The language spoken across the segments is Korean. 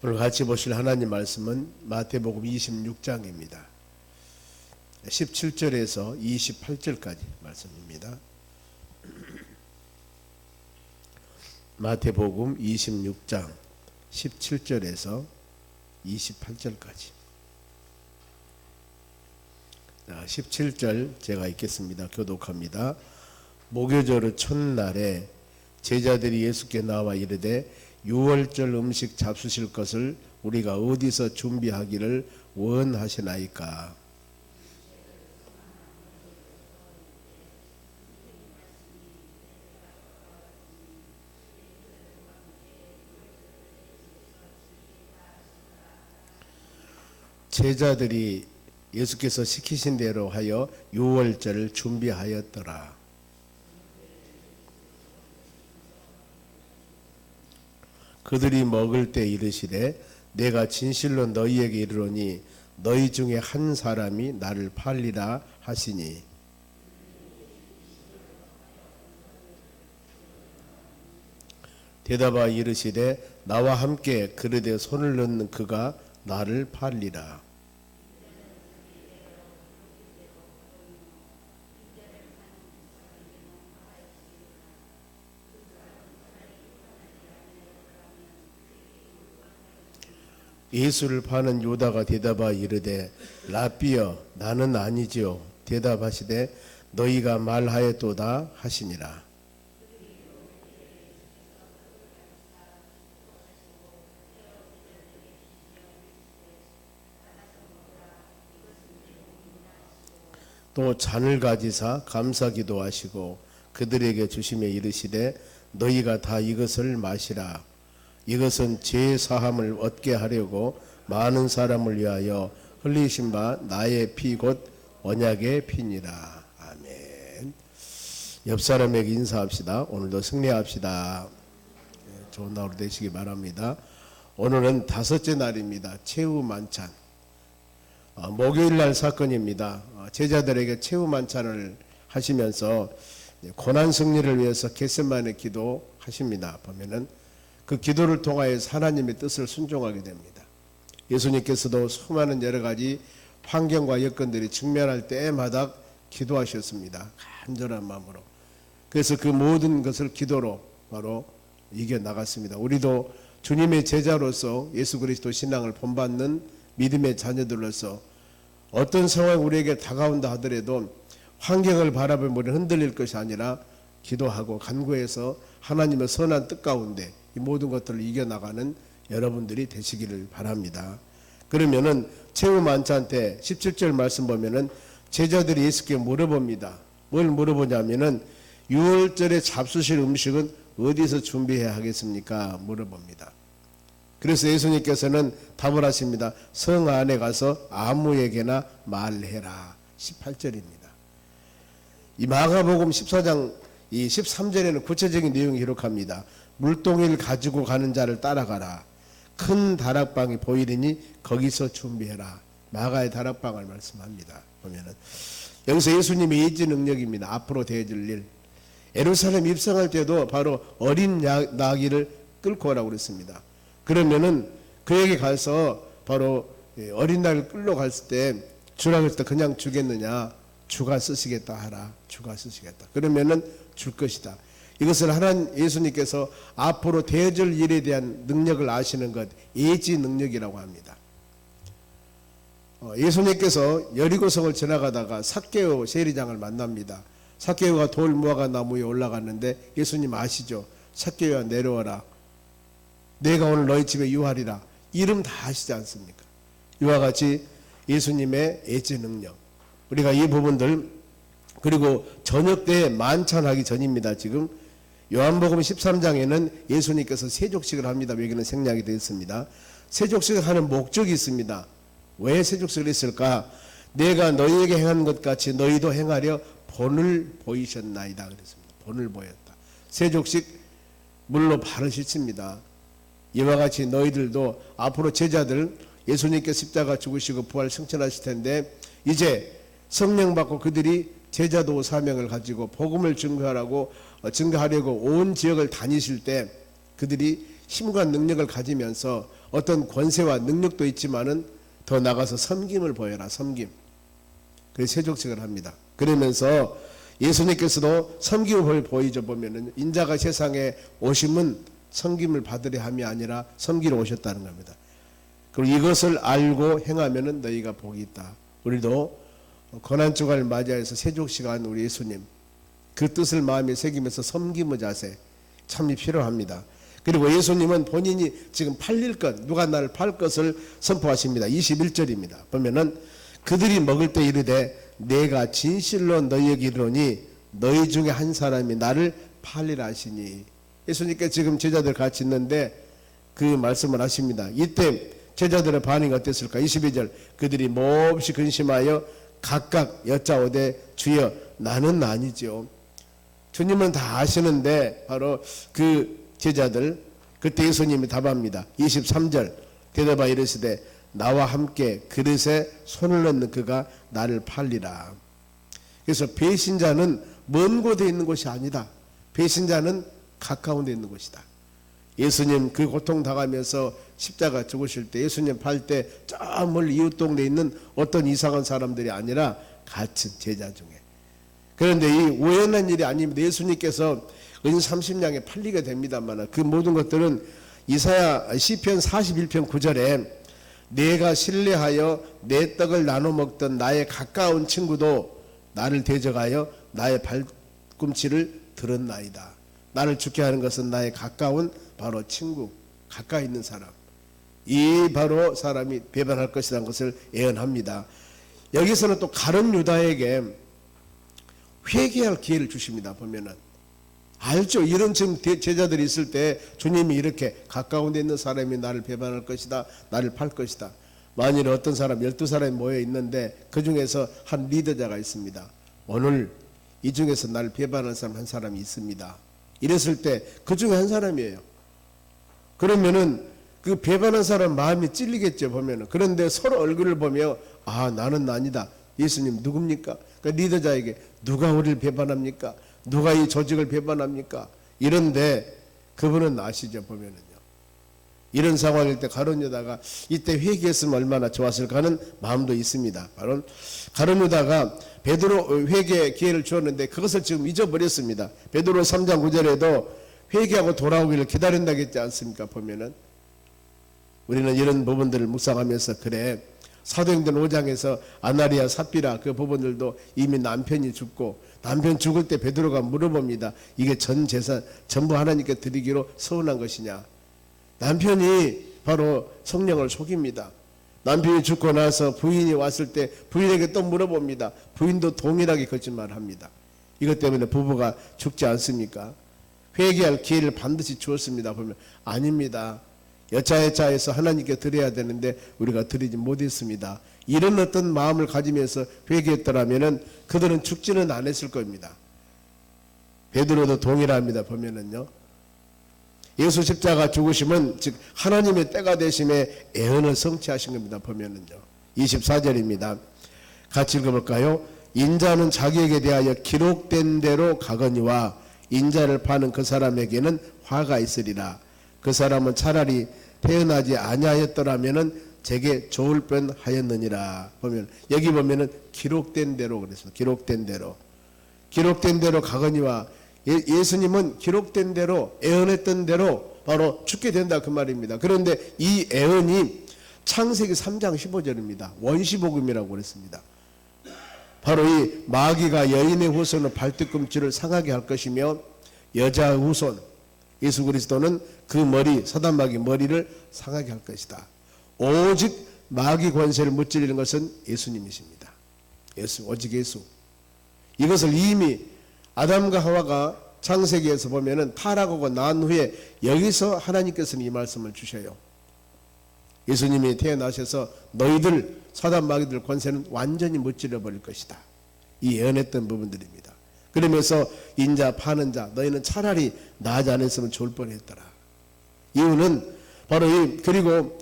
오늘 같이 보실 하나님 말씀은 마태복음 26장입니다. 17절에서 28절까지 말씀입니다. 마태복음 26장 17절에서 28절까지. 17절 제가 읽겠습니다. 교독합니다. 목요절 첫날에 제자들이 예수께 나와 이르되 유월절 음식 잡수실 것을 우리가 어디서 준비하기를 원하시나이까? 제자들이 예수께서 시키신 대로 하여 유월절을 준비하였더라. 그들이 먹을 때 이르시되 내가 진실로 너희에게 이르노니 너희 중에 한 사람이 나를 팔리라 하시니 대답하여 이르시되 나와 함께 그릇에 손을 넣는 그가 나를 팔리라. 예수를 파는 유다가 대답하여 이르되 라삐여 나는 아니지요. 대답하시되 너희가 말하였도다 하시니라. 또 잔을 가지사 감사기도 하시고 그들에게 주시며 이르시되 너희가 다 이것을 마시라. 이것은 죄 사함을 얻게 하려고 많은 사람을 위하여 흘리신 바 나의 피 곧 언약의 피니라. 아멘. 옆 사람에게 인사합시다. 오늘도 승리합시다. 좋은 하루 되시기 바랍니다. 오늘은 다섯째 날입니다. 최후 만찬. 목요일 날 사건입니다. 제자들에게 최후 만찬을 하시면서 고난 승리를 위해서 겟세마네 기도하십니다. 보면은 그 기도를 통하여서 하나님의 뜻을 순종하게 됩니다. 예수님께서도 수많은 여러 가지 환경과 여건들이 직면할 때마다 기도하셨습니다. 간절한 마음으로. 그래서 그 모든 것을 기도로 바로 이겨나갔습니다. 우리도 주님의 제자로서 예수 그리스도 신앙을 본받는 믿음의 자녀들로서 어떤 상황이 우리에게 다가온다 하더라도 환경을 바라보면 우리는 흔들릴 것이 아니라 기도하고 간구해서 하나님의 선한 뜻 가운데 이 모든 것들을 이겨나가는 여러분들이 되시기를 바랍니다. 그러면은 최후 만찬 때 17절 말씀 보면은 제자들이 예수께 물어봅니다. 뭘 물어보냐면은 유월절에 잡수실 음식은 어디서 준비해야 하겠습니까? 물어봅니다. 그래서 예수님께서는 답을 하십니다. 성 안에 가서 아무에게나 말해라. 18절입니다. 이 마가복음 14장 이 13절에는 구체적인 내용을 기록합니다. 물동이를 가지고 가는 자를 따라가라. 큰 다락방이 보이리니 거기서 준비해라. 마가의 다락방을 말씀합니다. 보면은 여기서 예수님의 예지 능력입니다. 앞으로 되어질 일. 예루살렘 입성할 때도 바로 어린 나귀를 끌고 오라고 그랬습니다. 그러면은 그에게 가서 바로 어린 나귀를 끌러 갔을 때 주라고 했을 때 그냥 주겠느냐? 주가 쓰시겠다 하라. 주가 쓰시겠다. 그러면은 줄 것이다. 이것을 하나님 예수님께서 앞으로 되어질 일에 대한 능력을 아시는 것, 예지 능력이라고 합니다. 예수님께서 여리고성을 지나가다가 삭개오 세리장을 만납니다. 삭개오가 돌 무화과 나무에 올라갔는데 예수님 아시죠? 삭개오야 내려와라. 내가 오늘 너희 집에 유하리라. 이름 다 아시지 않습니까? 이와 같이 예수님의 예지 능력. 우리가 이 부분들 그리고 저녁 때 만찬하기 전입니다. 지금 요한복음 13장에는 예수님께서 세족식을 합니다. 여기는 생략이 되어 있습니다. 세족식을 하는 목적이 있습니다. 왜 세족식을 했을까? 내가 너희에게 행한 것 같이 너희도 행하려 본을 보이셨나이다 그랬습니다. 본을 보였다. 세족식 물로 발을 씻습니다. 이와 같이 너희들도 앞으로 제자들 예수님께 십자가 죽으시고 부활 승천하실 텐데 이제 성령 받고 그들이 제자도 사명을 가지고 복음을 증거하려고 온 지역을 다니실 때 그들이 힘과 능력을 가지면서 어떤 권세와 능력도 있지만은 더 나가서 섬김을 보여라. 섬김. 그래서 세족식을 합니다. 그러면서 예수님께서도 섬김을 보이죠. 보면은 인자가 세상에 오심은 섬김을 받으려 함이 아니라 섬기러 오셨다는 겁니다. 그리고 이것을 알고 행하면은 너희가 복이 있다. 우리도 고난주간을 맞이해서 세족시간 우리 예수님 그 뜻을 마음에 새기면서 섬김의 자세 참이 필요합니다. 그리고 예수님은 본인이 지금 팔릴 것, 누가 나를 팔 것을 선포하십니다. 21절입니다. 보면은 그들이 먹을 때 이르되 내가 진실로 너희에게 이르노니 너희 중에 한 사람이 나를 팔리라 하시니. 예수님께 지금 제자들 같이 있는데 그 말씀을 하십니다. 이때 제자들의 반응이 어땠을까? 22절 그들이 몹시 근심하여 각각 여짜오되 주여 나는 아니죠. 주님은 다 아시는데 바로 그 제자들 그때 예수님이 답합니다. 23절 대답하여 이르시되 나와 함께 그릇에 손을 넣는 그가 나를 팔리라. 그래서 배신자는 먼 곳에 있는 곳이 아니다. 배신자는 가까운 데 있는 곳이다. 예수님 그 고통 당하면서 십자가 죽으실 때 예수님 팔 때 저 멀리 이웃 동네에 있는 어떤 이상한 사람들이 아니라 같은 제자 중에. 그런데 이 우연한 일이 아닙니다. 예수님께서 은 30냥에 팔리게 됩니다만 그 모든 것들은 이사야 시편 41편 9절에 내가 신뢰하여 내 떡을 나눠 먹던 나의 가까운 친구도 나를 대적하여 나의 발꿈치를 들었나이다. 나를 죽게 하는 것은 나의 가까운 바로 친구, 가까이 있는 사람. 이 바로 사람이 배반할 것이라는 것을 예언합니다. 여기서는 또 가룟 유다에게 회개할 기회를 주십니다. 보면은 알죠. 이런 지금 제자들이 있을 때 주님이 이렇게 가까운 데 있는 사람이 나를 배반할 것이다. 나를 팔 것이다. 만일 어떤 사람 12사람이 모여 있는데 그 중에서 한 리더자가 있습니다. 오늘 이 중에서 나를 배반할 사람 한 사람이 있습니다. 이랬을 때 그 중에 한 사람이에요. 그러면은 그 배반한 사람 마음이 찔리겠죠. 보면은. 그런데 서로 얼굴을 보며 아 나는 아니다. 예수님 누굽니까? 그러니까 리더자에게 누가 우리를 배반합니까? 누가 이 조직을 배반합니까? 이런데 그분은 아시죠. 보면은요. 이런 상황일 때 가룟 유다가 이때 회개했으면 얼마나 좋았을까 하는 마음도 있습니다. 바로 가룟 유다가 베드로 회개 기회를 주었는데 그것을 지금 잊어버렸습니다. 베드로 3장 9절에도 회개하고 돌아오기를 기다린다겠지 않습니까? 보면은 우리는 이런 부분들을 묵상하면서 그래 사도행전 5장에서 아나리아 삽비라 그 부분들도 이미 남편이 죽고 남편 죽을 때 베드로가 물어봅니다. 이게 전 재산 전부 하나님께 드리기로 서운한 것이냐. 남편이 바로 성령을 속입니다. 남편이 죽고 나서 부인이 왔을 때 부인에게 또 물어봅니다. 부인도 동일하게 거짓말합니다. 이것 때문에 부부가 죽지 않습니까? 회개할 기회를 반드시 주었습니다. 보면 아닙니다. 여차여차해서 하나님께 드려야 되는데 우리가 드리지 못했습니다. 이런 어떤 마음을 가지면서 회개했더라면은 그들은 죽지는 않았을 겁니다. 베드로도 동일합니다. 보면은요. 예수 십자가 죽으심은 즉 하나님의 때가 되심에 애언을 성취하신 겁니다. 보면은요. 24절입니다. 같이 읽어볼까요? 인자는 자기에게 대하여 기록된 대로 가거니와 인자를 파는 그 사람에게는 화가 있으리라. 그 사람은 차라리 태어나지 아니하였더라면은 제게 좋을 뻔하였느니라. 보면 여기 보면은 기록된 대로 그랬습니다. 기록된 대로 가거니와 예수님은 기록된 대로 애언했던 대로 바로 죽게 된다 그 말입니다. 그런데 이 애언이 창세기 3장 15절입니다. 원시복음이라고 그랬습니다. 바로 이 마귀가 여인의 후손으로 발뒤꿈치를 상하게 할 것이며 여자의 후손 예수 그리스도는 그 머리 사단 마귀 머리를 상하게 할 것이다. 오직 마귀 권세를 무찌르는 것은 예수님이십니다. 오직 예수. 이것을 이미 아담과 하와가 창세기에서 보면은 타락하고 난 후에 여기서 하나님께서는 이 말씀을 주셔요. 예수님이 태어나셔서 너희들 사단 마귀들 권세는 완전히 무찌르 버릴 것이다. 이 예언했던 부분들입니다. 그러면서 인자 파는 자 너희는 차라리 나지 않았으면 좋을 뻔했더라. 이유는 바로 그리고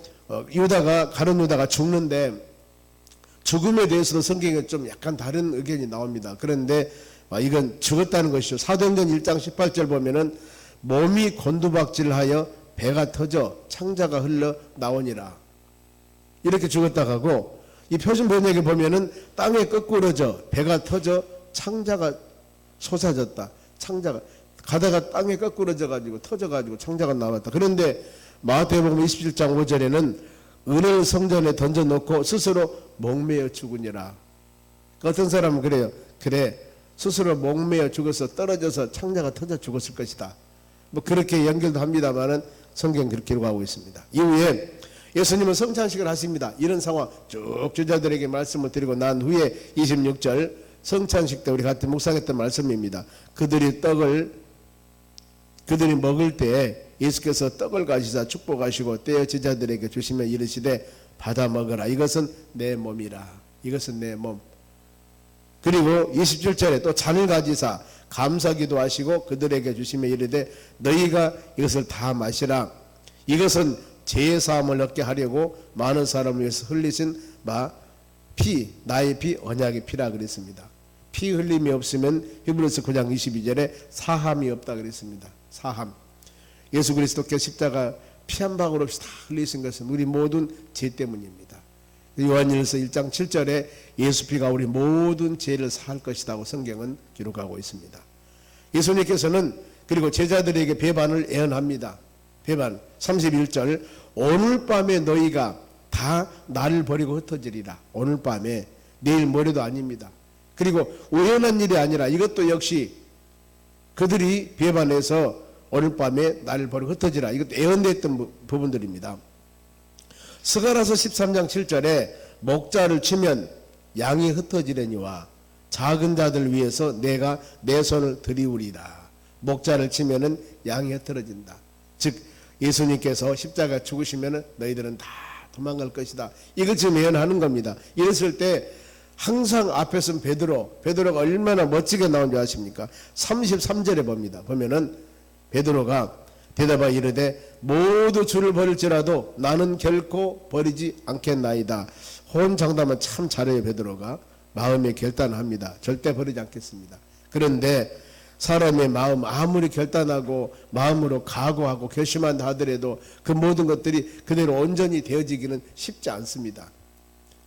유다가 가룟 유다가 죽는데 죽음에 대해서도 성경에 좀 약간 다른 의견이 나옵니다. 그런데 이건 죽었다는 것이죠. 사도행전 1장 18절 보면은 몸이 곤두박질하여 배가 터져 창자가 흘러 나오니라. 이렇게 죽었다 하고, 이 표준 번역에 보면은 땅에 거꾸러져 배가 터져 창자가 솟아졌다. 창자가 가다가 땅에 거꾸러져 가지고 터져 가지고 창자가 나왔다. 그런데 마태복음 27장 5절에는 은을 성전에 던져놓고 스스로 목매어 죽으니라. 어떤 사람은 그래요. 그래, 스스로 목매어 죽어서 떨어져서 창자가 터져 죽었을 것이다. 뭐 그렇게 연결도 합니다만은 성경 그렇게 기록하고 있습니다. 이후에 예수님은 성찬식을 하십니다. 이런 상황 쭉 제자들에게 말씀을 드리고 난 후에 26절 성찬식 때 우리 같이 묵상했던 말씀입니다. 그들이 먹을 때 예수께서 떡을 가시사 축복하시고 떼어 제자들에게 주시며 이르시되 받아 먹으라. 이것은 내 몸이라. 이것은 내 몸. 그리고 27절에 또 잔을 가지사 감사기도 하시고 그들에게 주시며 이르되 너희가 이것을 다 마시라. 이것은 죄의 사함을 얻게 하려고 많은 사람을 위해서 흘리신 피, 나의 피, 언약의 피라 그랬습니다. 피 흘림이 없으면 히브리서 9장 22절에 사함이 없다 그랬습니다. 사함. 예수 그리스도께 십자가 피 한 방울 없이 다 흘리신 것은 우리 모든 죄 때문입니다. 요한일서 1장 7절에 예수 피가 우리 모든 죄를 사할 것이라고 성경은 기록하고 있습니다. 예수님께서는 그리고 제자들에게 배반을 예언합니다. 배반 31절 오늘 밤에 너희가 다 나를 버리고 흩어지리라. 오늘 밤에, 내일 모레도 아닙니다. 그리고 우연한 일이 아니라 이것도 역시 그들이 배반해서 오늘 밤에 나를 버리고 흩어지라. 이것도 예언됐던 부분들입니다. 스가랴서 13장 7절에 목자를 치면 양이 흩어지려니와 작은 자들 위해서 내가 내 손을 들이우리라. 목자를 치면은 양이 흩어진다. 즉 예수님께서 십자가 죽으시면은 너희들은 다 도망갈 것이다. 이걸 지금 예언하는 겁니다. 이랬을 때 항상 앞에 쓴 베드로가 얼마나 멋지게 나온 줄 아십니까? 33절에 봅니다. 보면은 베드로가 대답하여 이르되 모두 주를 버릴지라도 나는 결코 버리지 않겠나이다. 호언장담은 참 잘해요. 베드로가 마음에 결단합니다. 절대 버리지 않겠습니다. 그런데 사람의 마음 아무리 결단하고 마음으로 각오하고 결심한다 하더라도 그 모든 것들이 그대로 온전히 되어지기는 쉽지 않습니다.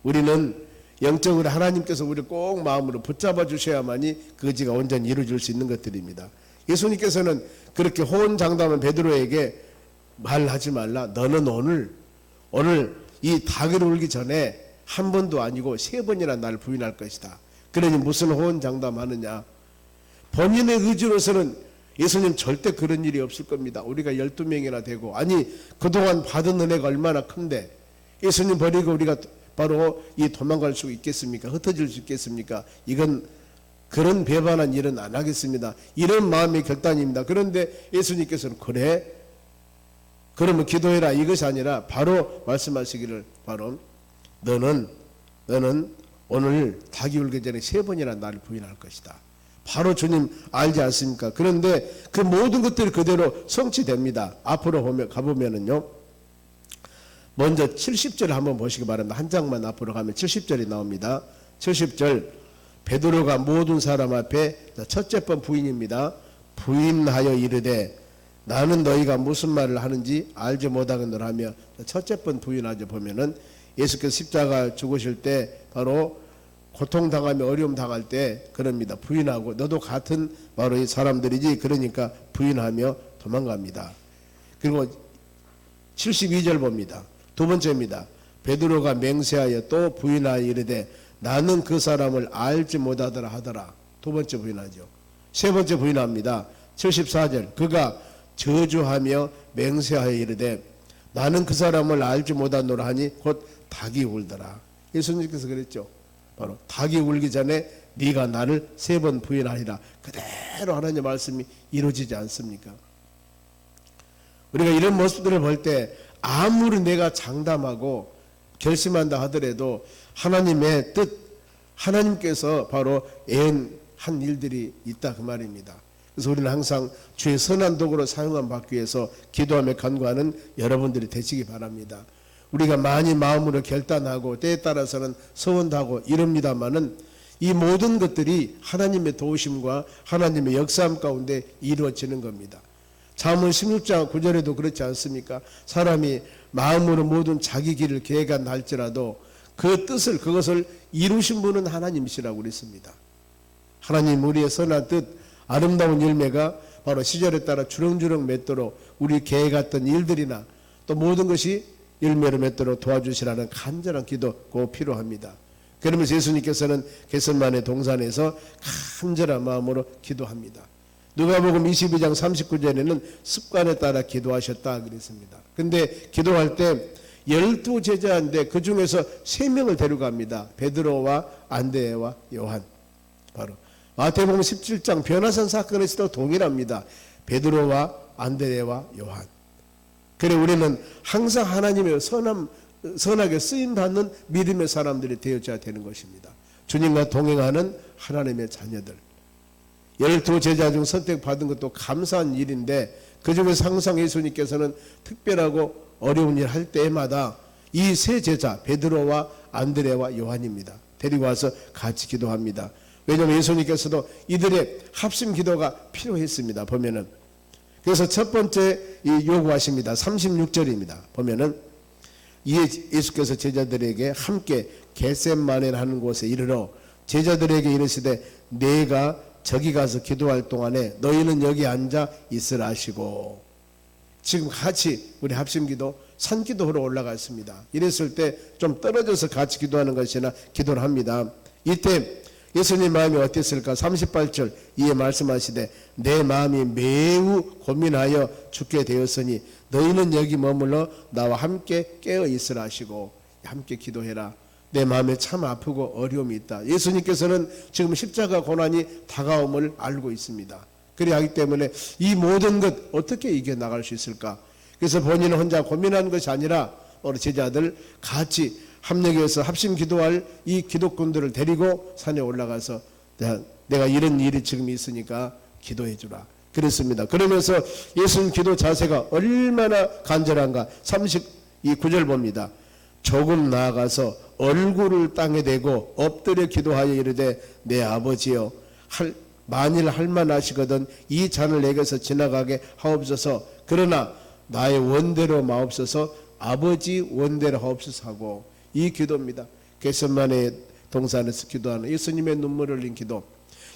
우리는 영적으로 하나님께서 우리를 꼭 마음으로 붙잡아 주셔야만이 그 의지가 온전히 이루어질 수 있는 것들입니다. 예수님께서는 그렇게 호언장담한 베드로에게 말하지 말라. 너는 오늘 이 닭을 울기 전에 한 번도 아니고 3번이나 나를 부인할 것이다. 그러니 무슨 호언장담하느냐. 본인의 의지로서는 예수님 절대 그런 일이 없을 겁니다. 우리가 12명이나 되고 아니 그동안 받은 은혜가 얼마나 큰데 예수님 버리고 우리가 바로 이 도망갈 수 있겠습니까? 흩어질 수 있겠습니까? 이건 그런 배반한 일은 안 하겠습니다. 이런 마음의 결단입니다. 그런데 예수님께서는 그래? 그러면 기도해라. 이것이 아니라 바로 말씀하시기를 바로 너는 오늘 닭이 울기 전에 3번이나 나를 부인할 것이다. 바로 주님 알지 않습니까? 그런데 그 모든 것들이 그대로 성취됩니다. 앞으로 가보면은요. 먼저 70절 한번 보시기 바랍니다. 한 장만 앞으로 가면 70절이 나옵니다. 70절 베드로가 모든 사람 앞에 첫째 번 부인입니다. 부인하여 이르되 나는 너희가 무슨 말을 하는지 알지 못하겠노라 하며 첫째 번 부인하죠. 보면은 예수께서 십자가 죽으실 때 바로 고통당하며 어려움 당할 때 그럽니다. 부인하고 너도 같은 바로 이 사람들이지. 그러니까 부인하며 도망갑니다. 그리고 72절 봅니다. 두 번째입니다. 베드로가 맹세하여 또 부인하여 이르되 나는 그 사람을 알지 못하더라 하더라. 두 번째 부인하죠. 세 번째 부인합니다. 74절 그가 저주하며 맹세하여 이르되 나는 그 사람을 알지 못하노라 하니 곧 닭이 울더라. 예수님께서 그랬죠. 바로 닭이 울기 전에 네가 나를 3번 부인하리라. 그대로 하나님의 말씀이 이루어지지 않습니까? 우리가 이런 모습들을 볼 때 아무리 내가 장담하고 결심한다 하더라도 하나님의 뜻, 하나님께서 바로 예언한 일들이 있다 그 말입니다. 그래서 우리는 항상 주의 선한 도구로 사용함 받기 위해서 기도하며 간구하는 여러분들이 되시기 바랍니다. 우리가 많이 마음으로 결단하고 때에 따라서는 서원도 하고 이럽니다마는 이 모든 것들이 하나님의 도우심과 하나님의 역사함 가운데 이루어지는 겁니다. 잠언 16장 9절에도 그렇지 않습니까? 사람이 마음으로 모든 자기 길을 계획한 할지라도 그 뜻을 그것을 이루신 분은 하나님이시라고 그랬습니다. 하나님 우리의 선한 뜻 아름다운 열매가 바로 시절에 따라 주렁주렁 맺도록 우리 계획했던 일들이나 또 모든 것이 열매로 맺도록 도와주시라는 간절한 기도 꼭 필요합니다. 그러면서 예수님께서는 겟세마네 동산에서 간절한 마음으로 기도합니다. 누가복음 22장 39절에는 습관에 따라 기도하셨다 그랬습니다. 근데 기도할 때 12제자인데 그 중에서 3명을 데려갑니다. 베드로와 안드레와 요한. 바로 마태복음 17장 변화산 사건에서도 동일합니다. 베드로와 안드레와 요한. 그래 우리는 항상 하나님의 선하게 쓰임받는 믿음의 사람들이 되어져야 되는 것입니다. 주님과 동행하는 하나님의 자녀들. 12제자 중 선택받은 것도 감사한 일인데 그 중에서 항상 예수님께서는 특별하고 어려운 일 할 때마다 이 세 제자 베드로와 안드레와 요한입니다. 데리고 와서 같이 기도합니다. 왜냐하면 예수님께서도 이들의 합심 기도가 필요했습니다. 보면은 그래서 첫 번째 요구하십니다. 36절입니다. 보면은 예수께서 제자들에게 함께 겟세마네 하는 곳에 이르러 제자들에게 이르시되 내가 저기 가서 기도할 동안에 너희는 여기 앉아 있으라 하시고 지금 같이 우리 합심기도 산기도로 올라갔습니다. 이랬을 때 좀 떨어져서 같이 기도하는 것이나 기도를 합니다. 이때 예수님 마음이 어땠을까? 38절 이에 말씀하시되 내 마음이 매우 고민하여 죽게 되었으니 너희는 여기 머물러 나와 함께 깨어 있으라 하시고 함께 기도해라. 내 마음에 참 아프고 어려움이 있다. 예수님께서는 지금 십자가 고난이 다가옴을 알고 있습니다. 그래야 하기 때문에 이 모든 것 어떻게 이겨나갈 수 있을까? 그래서 본인은 혼자 고민하는 것이 아니라 우리 제자들 같이 합력해서 합심 기도할 이 기독군들을 데리고 산에 올라가서 내가 이런 일이 지금 있으니까 기도해 주라 그랬습니다. 그러면서 예수님 기도 자세가 얼마나 간절한가. 39절 봅니다. 조금 나아가서 얼굴을 땅에 대고 엎드려 기도하여 이르되 내 아버지여 만일 할만하시거든 이 잔을 내게서 지나가게 하옵소서. 그러나 나의 원대로 마옵소서 아버지 원대로 하옵소서 하고 이 기도입니다. 겟세마네 동산에서 기도하는 예수님의 눈물을 흘린 기도.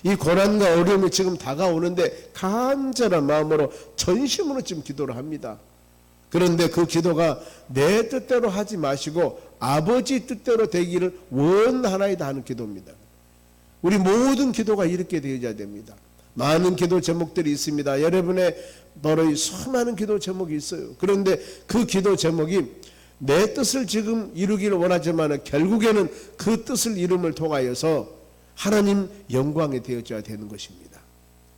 이 고난과 어려움이 지금 다가오는데 간절한 마음으로 전심으로 지금 기도를 합니다. 그런데 그 기도가 내 뜻대로 하지 마시고 아버지 뜻대로 되기를 원하나이다 하는 기도입니다. 우리 모든 기도가 이렇게 되어야 됩니다. 많은 기도 제목들이 있습니다. 여러분의 바로 이 수많은 기도 제목이 있어요. 그런데 그 기도 제목이 내 뜻을 지금 이루기를 원하지만 결국에는 그 뜻을 이룸을 통하여서 하나님 영광이 되어져야 되는 것입니다.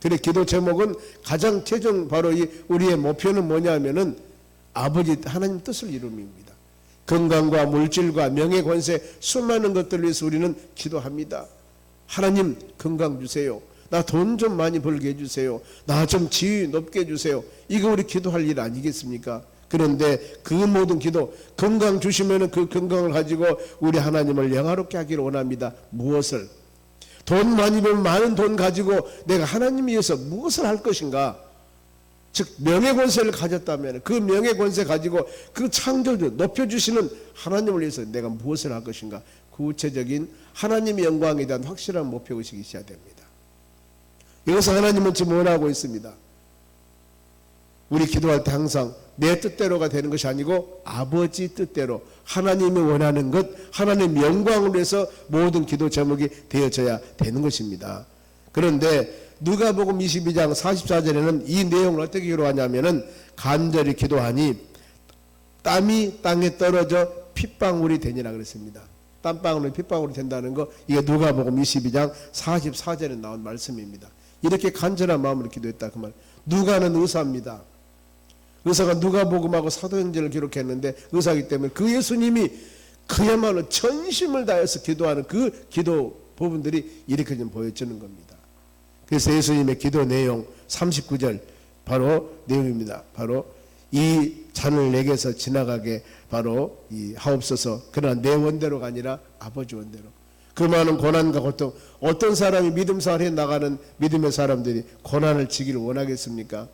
그래 기도 제목은 가장 최종 바로 이 우리의 목표는 뭐냐면은 아버지 하나님 뜻을 이룸입니다. 건강과 물질과 명예 권세 수많은 것들을 위해서 우리는 기도합니다. 하나님 건강 주세요. 나 돈 좀 많이 벌게 해주세요. 나 좀 지위 높게 해주세요. 이거 우리 기도할 일 아니겠습니까? 그런데 그 모든 기도 건강 주시면 그 건강을 가지고 우리 하나님을 영화롭게 하기를 원합니다. 무엇을? 돈 많이 벌면 많은 돈 가지고 내가 하나님 위해서 무엇을 할 것인가? 즉 명예권세를 가졌다면 그 명예권세 가지고 그 창조주 높여주시는 하나님을 위해서 내가 무엇을 할 것인가? 구체적인 하나님의 영광에 대한 확실한 목표의식이 있어야 됩니다. 이것을 하나님은 지금 원하고 있습니다. 우리 기도할 때 항상 내 뜻대로가 되는 것이 아니고 아버지 뜻대로 하나님이 원하는 것, 하나님 영광을 위해서 모든 기도 제목이 되어져야 되는 것입니다. 그런데 누가복음 22장 44절에는 이 내용을 어떻게 기록하냐면은 간절히 기도하니 땀이 땅에 떨어져 핏방울이 되니라 그랬습니다. 땀방울이 핏방울이 된다는 거 이게 누가복음 22장 44절에 나온 말씀입니다. 이렇게 간절한 마음으로 기도했다 그 말. 누가는 의사입니다. 의사가 누가복음하고 사도행전을 기록했는데 의사이기 때문에 그 예수님이 그야말로 전심을 다해서 기도하는 그 기도 부분들이 이렇게 좀 보여주는 겁니다. 그래서 예수님의 기도 내용 39절 바로 내용입니다. 바로 이 잔을 내게서 지나가게 바로 이 하옵소서. 그러나 내 원대로가 아니라 아버지 원대로. 그 많은 고난과 고통, 어떤 사람이 믿음 생활해 나가는 믿음의 사람들이 고난을 지기를 원하겠습니까?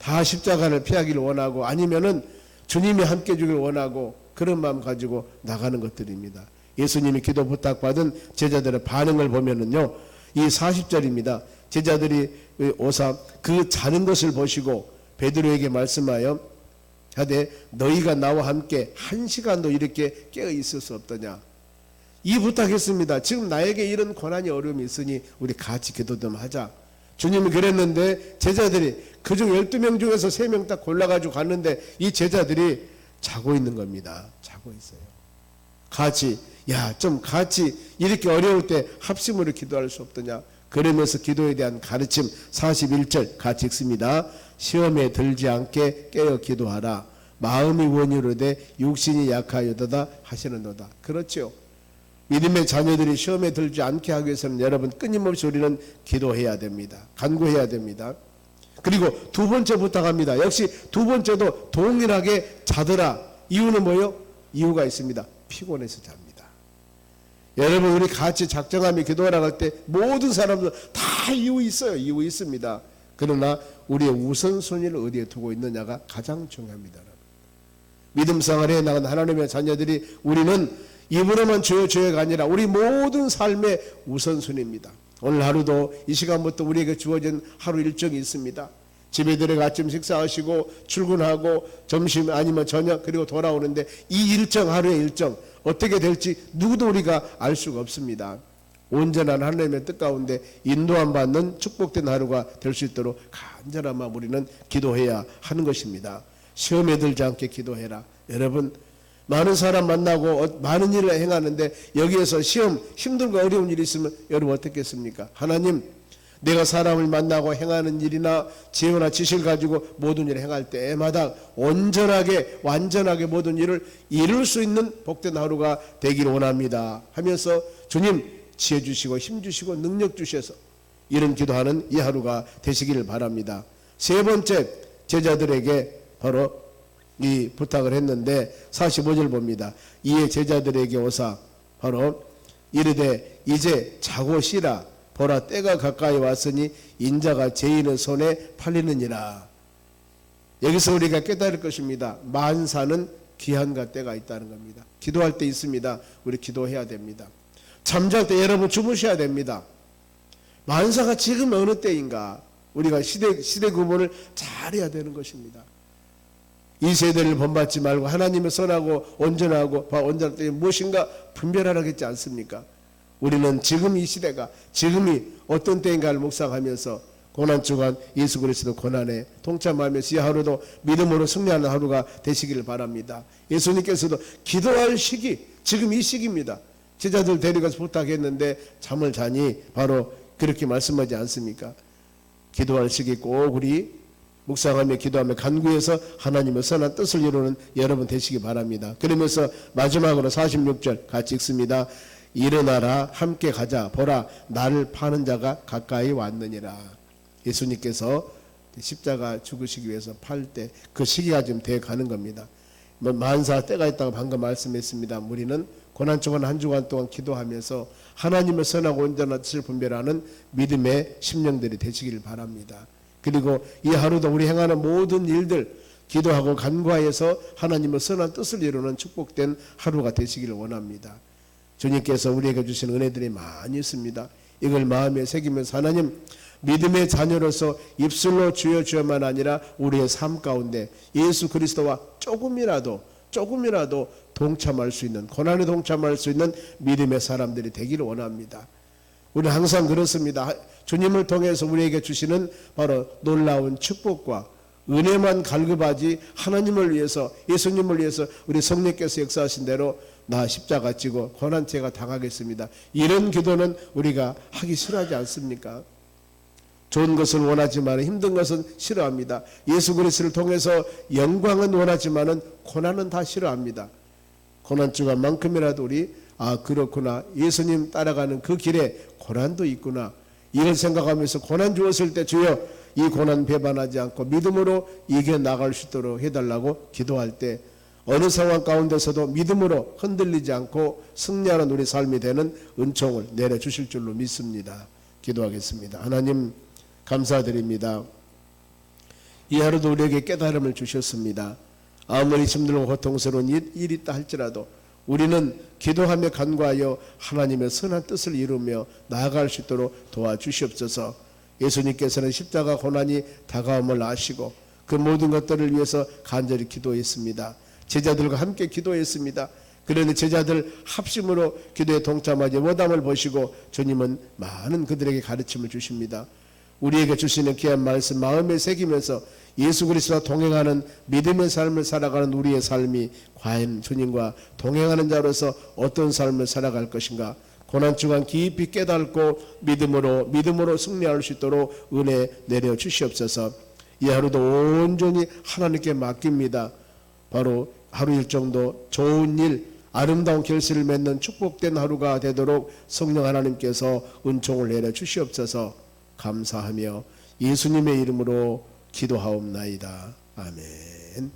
다 십자가를 피하기를 원하고 아니면은 주님이 함께 주길 원하고 그런 마음 가지고 나가는 것들입니다. 예수님이 기도 부탁받은 제자들의 반응을 보면은요, 이 40절입니다. 제자들이 오사 그 자는 것을 보시고 베드로에게 말씀하여 하되 너희가 나와 함께 1시간도 이렇게 깨어 있을 수 없더냐. 이 부탁했습니다. 지금 나에게 이런 고난이 어려움이 있으니 우리 같이 기도 좀 하자. 주님이 그랬는데 제자들이 그중 12명 중에서 3명 딱 골라가지고 갔는데 이 제자들이 자고 있는 겁니다. 자고 있어요. 같이 좀 같이 이렇게 어려울 때 합심으로 기도할 수 없더냐. 그러면서 기도에 대한 가르침 41절 같이 읽습니다. 시험에 들지 않게 깨어 기도하라. 마음이 원이로되 육신이 약하여도다 하시는도다. 그렇죠. 믿음의 자녀들이 시험에 들지 않게 하기 위해서는 여러분 끊임없이 우리는 기도해야 됩니다. 간구해야 됩니다. 그리고 두 번째 부탁합니다. 역시 두 번째도 동일하게 자더라. 이유는 뭐요? 이유가 있습니다. 피곤해서 잡니다. 여러분 우리 같이 작정하며 기도하라고 할 때 모든 사람들 다 이유 있어요. 이유 있습니다. 그러나 우리의 우선순위를 어디에 두고 있느냐가 가장 중요합니다. 믿음 생활에 나간 하나님의 자녀들이 우리는 입으로만 주여 주여가 아니라 우리 모든 삶의 우선순위입니다. 오늘 하루도 이 시간부터 우리에게 주어진 하루 일정이 있습니다. 집에 들어가 아침 식사하시고 출근하고 점심 아니면 저녁 그리고 돌아오는데 이 일정 하루의 일정 어떻게 될지 누구도 우리가 알 수가 없습니다. 온전한 하나님의 뜻 가운데 인도함 받는 축복된 하루가 될 수 있도록 간절한 마음 우리는 기도해야 하는 것입니다. 시험에 들지 않게 기도해라. 여러분 많은 사람 만나고 많은 일을 행하는데 여기에서 시험 힘들고 어려운 일이 있으면 여러분 어떻겠습니까? 하나님 내가 사람을 만나고 행하는 일이나 지혜나 지식을 가지고 모든 일을 행할 때마다 온전하게 완전하게 모든 일을 이룰 수 있는 복된 하루가 되기를 원합니다 하면서 주님 지혜 주시고 힘 주시고 능력 주셔서 이런 기도하는 이 하루가 되시기를 바랍니다. 세 번째 제자들에게 바로 이 부탁을 했는데 45절 봅니다. 이에 제자들에게 오사 바로 이르되 이제 자고 쉬라. 보라 때가 가까이 왔으니 인자가 죄인의 손에 팔리느니라. 여기서 우리가 깨달을 것입니다. 만사는 기한과 때가 있다는 겁니다. 기도할 때 있습니다. 우리 기도해야 됩니다. 잠잘 때 여러분 주무셔야 됩니다. 만사가 지금 어느 때인가 우리가 시대 구분을 잘해야 되는 것입니다. 이 세대를 본받지 말고 하나님의 선하고 온전하고 온전할 때 무엇인가 분별하라고 했지 않습니까? 우리는 지금 이 시대가 지금이 어떤 때인가를 묵상하면서 고난주간 예수 그리스도 고난에 동참하면서 이 하루도 믿음으로 승리하는 하루가 되시기를 바랍니다. 예수님께서도 기도할 시기 지금 이 시기입니다. 제자들 데려가서 부탁했는데 잠을 자니 바로 그렇게 말씀하지 않습니까? 기도할 시기 꼭 우리 묵상하며 기도하며 간구해서 하나님의 선한 뜻을 이루는 여러분 되시기 바랍니다. 그러면서 마지막으로 46절 같이 읽습니다. 일어나라 함께 가자 보라 나를 파는 자가 가까이 왔느니라. 예수님께서 십자가 죽으시기 위해서 팔 때 그 시기가 지금 돼 가는 겁니다. 만사 때가 있다고 방금 말씀했습니다. 우리는 고난주간 한 주간 동안 기도하면서 하나님의 선하고 온전한 뜻을 분별하는 믿음의 심령들이 되시기를 바랍니다. 그리고 이 하루도 우리 행하는 모든 일들 기도하고 간구하여서 하나님의 선한 뜻을 이루는 축복된 하루가 되시기를 원합니다. 주님께서 우리에게 주신 은혜들이 많이 있습니다. 이걸 마음에 새기면서 하나님 믿음의 자녀로서 입술로 주여 주여만 아니라 우리의 삶 가운데 예수 그리스도와 조금이라도 동참할 수 있는 고난에 동참할 수 있는 믿음의 사람들이 되기를 원합니다. 우리는 항상 그렇습니다. 주님을 통해서 우리에게 주시는 바로 놀라운 축복과 은혜만 갈급하지 하나님을 위해서 예수님을 위해서 우리 성령께서 역사하신 대로 나 십자가 지고 고난 제가 당하겠습니다. 이런 기도는 우리가 하기 싫어하지 않습니까? 좋은 것을 원하지만 힘든 것은 싫어합니다. 예수 그리스도를 통해서 영광은 원하지만 고난은 다 싫어합니다. 고난주간만큼이라도 우리 그렇구나 예수님 따라가는 그 길에 고난도 있구나 이걸 생각하면서 고난 주었을 때 주여 이 고난 배반하지 않고 믿음으로 이겨나갈 수 있도록 해달라고 기도할 때 어느 상황 가운데서도 믿음으로 흔들리지 않고 승리하는 우리 삶이 되는 은총을 내려주실 줄로 믿습니다. 기도하겠습니다. 하나님 감사드립니다. 이 하루도 우리에게 깨달음을 주셨습니다. 아무리 힘들고 고통스러운 일이 있다 할지라도 우리는 기도하며 간구하여 하나님의 선한 뜻을 이루며 나아갈 수 있도록 도와주시옵소서. 예수님께서는 십자가 고난이 다가옴을 아시고 그 모든 것들을 위해서 간절히 기도했습니다. 제자들과 함께 기도했습니다. 그런데 제자들 합심으로 기도에 동참하지 못함을 보시고 주님은 많은 그들에게 가르침을 주십니다. 우리에게 주시는 귀한 말씀 마음에 새기면서 예수 그리스도와 동행하는 믿음의 삶을 살아가는 우리의 삶이 과연 주님과 동행하는 자로서 어떤 삶을 살아갈 것인가, 고난 중간 깊이 깨닫고 믿음으로 승리할 수 있도록 은혜 내려 주시옵소서. 이 하루도 온전히 하나님께 맡깁니다. 바로 하루 일정도 좋은 일, 아름다운 결실을 맺는 축복된 하루가 되도록 성령 하나님께서 은총을 내려 주시옵소서. 감사하며 예수님의 이름으로 기도하옵나이다. 아멘.